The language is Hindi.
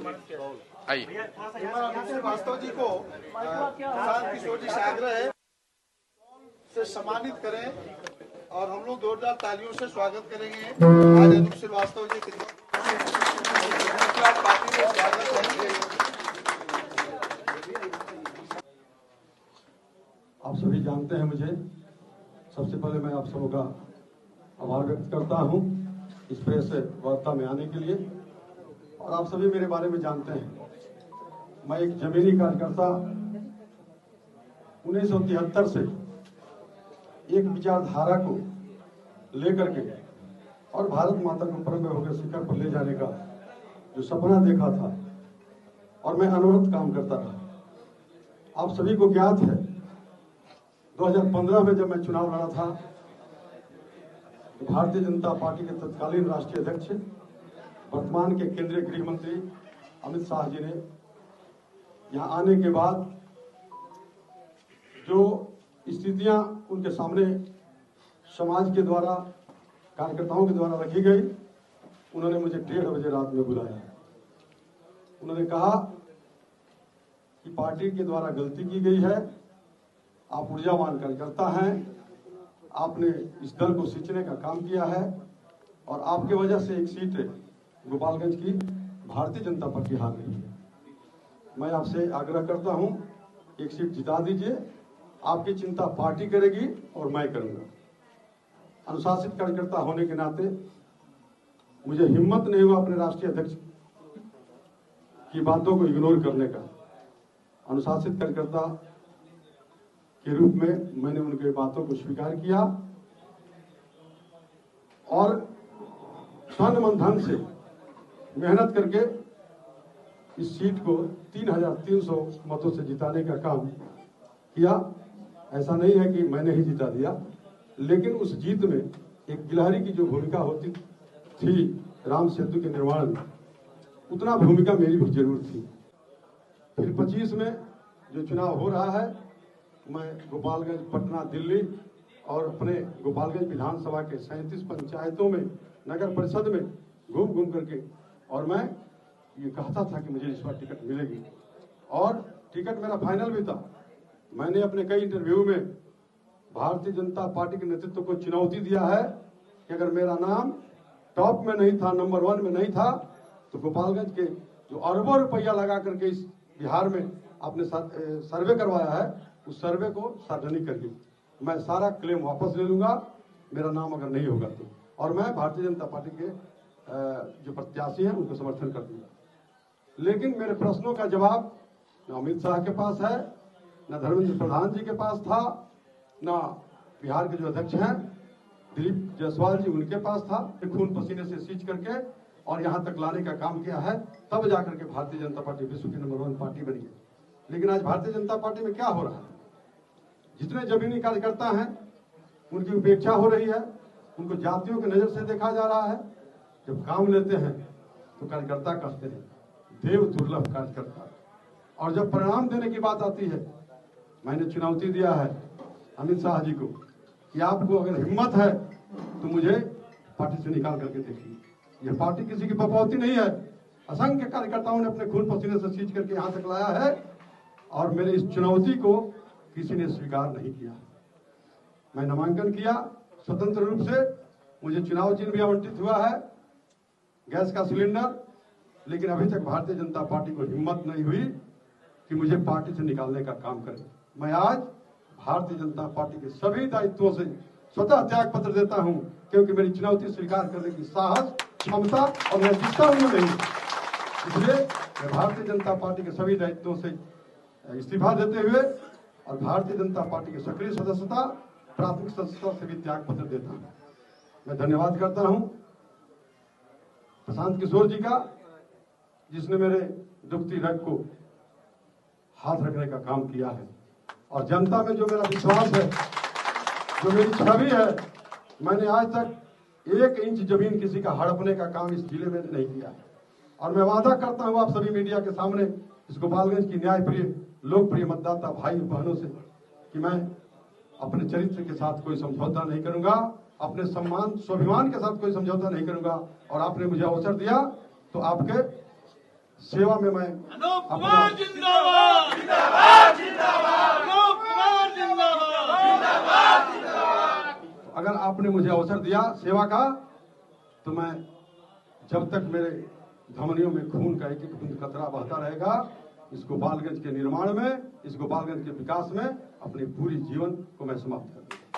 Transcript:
आइए। श्रीवास्तव जी को प्रशांत किशोर जी से आग्रह है से सम्मानित करें और हम लोग जोरदार तालियों से स्वागत करेंगे आज अनुप श्रीवास्तव जी के पार्टी में स्वागत है। आप सभी जानते हैं मुझे। सबसे पहले मैं आप सबों का आभार व्यक्त करता हूं इस प्रेस वार्ता में आने के लिए। और आप सभी मेरे बारे में जानते हैं, मैं एक जमीनी कार्यकर्ता 1973 से एक विचारधारा को लेकर के और भारत माता को परम वैभव के शिखर पर ले जाने का जो सपना देखा था और मैं अनवरत काम करता रहा। आप सभी को ज्ञात है 2015 में जब मैं चुनाव लड़ा था तो भारतीय जनता पार्टी के तत्कालीन राष्ट्रीय अध्यक्ष वर्तमान के केंद्रीय गृह मंत्री अमित शाह जी ने यहाँ आने के बाद जो स्थितियां उनके सामने समाज के द्वारा कार्यकर्ताओं के द्वारा रखी गई, उन्होंने मुझे 1:30 बजे रात में बुलाया। उन्होंने कहा कि पार्टी के द्वारा गलती की गई है, आप ऊर्जावान कार्यकर्ता हैं, आपने इस दल को सींचने का काम किया है और आपके वजह से एक सीट गोपालगंज की भारतीय जनता पार्टी हार गई है। मैं आपसे आग्रह करता हूं, एक सीट जिता दीजिए। आपकी चिंता पार्टी करेगी और मैं करूंगा। अनुशासित कार्यकर्ता होने के नाते मुझे हिम्मत नहीं हुआ अपने राष्ट्रीय अध्यक्ष की बातों को इग्नोर करने का। अनुशासित कार्यकर्ता के रूप में मैंने उनके बातों को स्वीकार किया और तन मन धन से मेहनत करके इस सीट को 3300 मतों से जिताने का काम किया। ऐसा नहीं है कि मैंने ही जिता दिया, लेकिन उस जीत में एक गिलहरी की जो भूमिका होती थी राम सेतु के निर्माण में, उतना भूमिका मेरी भी जरूर थी। फिर 25 में जो चुनाव हो रहा है, मैं गोपालगंज, पटना, दिल्ली और अपने गोपालगंज विधानसभा के 37 पंचायतों में, नगर परिषद में घूम करके और मैं ये कहता था कि मुझे इस बार टिकट मिलेगी और टिकट मेरा फाइनल भी था। मैंने अपने कई इंटरव्यू में भारतीय जनता पार्टी के नेतृत्व को चुनौती दिया है कि अगर मेरा नाम टॉप में नहीं था, नंबर 1 में नहीं था, तो गोपालगंज के जो अरबों रुपया लगा करके इस बिहार में आपने सर्वे करवाया है, उस सर्वे को सार्वजनिक करिए। मैं सारा क्लेम वापस ले लूंगा मेरा नाम अगर नहीं होगा तो, और मैं भारतीय जनता पार्टी के जो प्रत्याशी हैं उनको समर्थन कर दूंगा। लेकिन मेरे प्रश्नों का जवाब न अमित शाह के पास है, न धर्मेंद्र प्रधान जी के पास था, न बिहार के जो अध्यक्ष हैं दिलीप जायसवाल जी उनके पास था। खून पसीने से सींच करके और यहाँ तक लाने का काम किया है, तब जाकर के भारतीय जनता पार्टी विश्व की नंबर 1 पार्टी बनी है। लेकिन आज भारतीय जनता पार्टी में क्या हो रहा है, जितने जमीनी कार्यकर्ता हैं उनकी उपेक्षा हो रही है, उनको जातियों की नजर से देखा जा रहा है। जब काम लेते हैं तो कार्यकर्ता कहते हैं देव दुर्लभ कार्यकर्ता, और जब परिणाम देने की बात आती है, मैंने चुनौती दिया है अमित शाह जी को कि आपको अगर हिम्मत है तो मुझे पार्टी से निकाल करके देखिए। यह पार्टी किसी की बपौती नहीं है, असंख्य कार्यकर्ताओं ने अपने खून पसीने से सींच करके यहाँ तक लाया है और मेरे इस चुनौती को किसी ने स्वीकार नहीं किया। मैं नामांकन किया स्वतंत्र रूप से, मुझे चुनाव चिन्ह भी आवंटित हुआ है, गैस का सिलेंडर, लेकिन अभी तक भारतीय जनता पार्टी को हिम्मत नहीं हुई कि मुझे पार्टी से निकालने का काम करे। मैं आज भारतीय जनता पार्टी के सभी दायित्वों से स्वतः त्याग पत्र देता हूं, क्योंकि मेरी चुनौती स्वीकार करने की साहस, क्षमता और नैतिकता उनमें नहीं। इसलिए मैं भारतीय जनता पार्टी के सभी दायित्वों से इस्तीफा देते हुए और भारतीय जनता पार्टी की सक्रिय सदस्यता, प्राथमिक सदस्यता से भी त्याग पत्र देता हूं। मैं धन्यवाद करता हूं प्रशांत किशोर जी का, जिसने मेरे दुखती रग को हाथ रखने का काम किया है, और जनता में जो मेरा विश्वास है, जो मेरी छवि है, मैंने आज तक 1 इंच जमीन किसी का हड़पने का काम इस जिले में नहीं किया है। और मैं वादा करता हूं आप सभी मीडिया के सामने, इस गोपालगंज की न्यायप्रिय लोकप्रिय मतदाता भाई बहनों से, कि मैं अपने चरित्र के साथ कोई समझौता नहीं करूंगा, अपने सम्मान स्वाभिमान के साथ कोई समझौता नहीं करूंगा। और आपने मुझे अवसर दिया तो आपके सेवा में मैं अनूप अपना कुमार जिंदाबाद जिंदाबाद जिंदाबाद अनूप कुमार जिंदाबाद जिंदाबाद जिंदाबाद। अगर आपने मुझे अवसर दिया सेवा का, तो मैं जब तक मेरे धमनियों में खून का एक एक बूंद कतरा बहता रहेगा, इस गोपालगंज के निर्माण में, इस गोपालगंज के विकास में अपने पूरी जीवन को मैं समाप्त करूंगा।